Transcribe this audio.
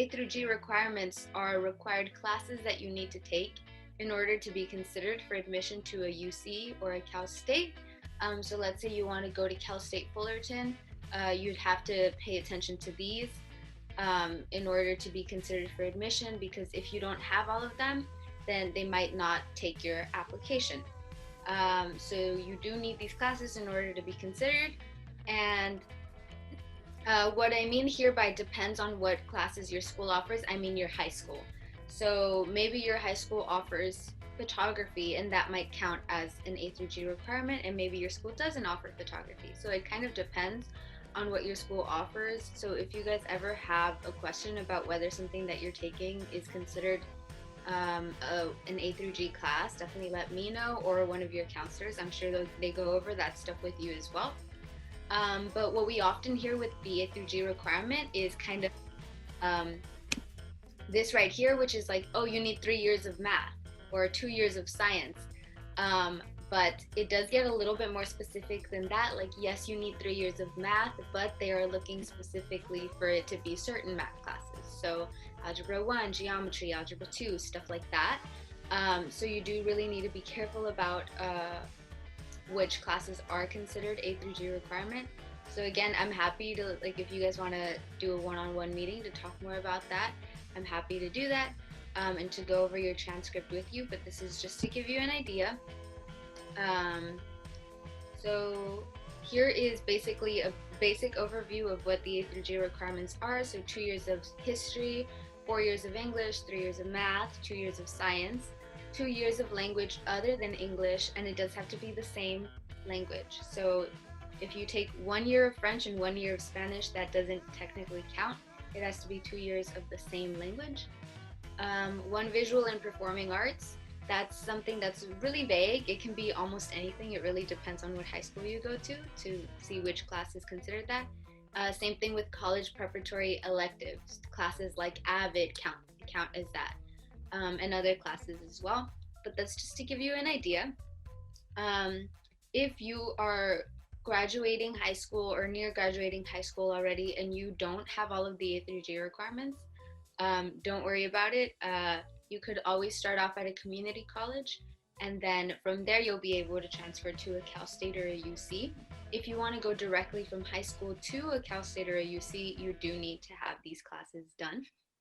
A through G requirements are required classes that you need to take in order to be considered for admission to a UC or a Cal State. So let's say you want to go to Cal State Fullerton, you'd have to pay attention to these in order to be considered for admission, because if you don't have all of them, then they might not take your application. So you do need these classes in order to be considered. And what I mean here by depends on what classes your school offers, I mean your high school. So maybe your high school offers photography, and that might count as an A through G requirement, and maybe your school doesn't offer photography. So it kind of depends on what your school offers. So if you guys ever have a question about whether something that you're taking is considered an A through G class, definitely let me know, or one of your counselors. I'm sure they go over that stuff with you as well. But what we often hear with the A through G requirement is kind of this right here, which is like, oh, you need 3 years of math or 2 years of science. But it does get a little bit more specific than that. Like, yes, you need 3 years of math, but they are looking specifically for it to be certain math classes. So Algebra 1, Geometry, Algebra 2, stuff like that. So you do really need to be careful about which classes are considered A through G requirement. So again, I'm happy to, like, if you guys want to do a one-on-one meeting to talk more about that, I'm happy to do that and to go over your transcript with you, but this is just to give you an idea. So here is basically a basic overview of what the A through G requirements are. So 2 years of history, 4 years of English, 3 years of math, 2 years of science, 2 years of language other than English, and it does have to be the same language. So if you take 1 year of French and 1 year of Spanish, that doesn't technically count. It has to be 2 years of the same language. 1 visual and performing arts. That's something that's really vague. It can be almost anything. It really depends on what high school you go to see which class is considered that. Same thing with college preparatory electives. Classes like AVID count as that, and other classes as well. But that's just to give you an idea. If you are graduating high school or near graduating high school already and you don't have all of the A through G requirements, don't worry about it. You could always start off at a community college, and then from there you'll be able to transfer to a Cal State or a UC. If you want to go directly from high school to a Cal State or a UC, you do need to have these classes done.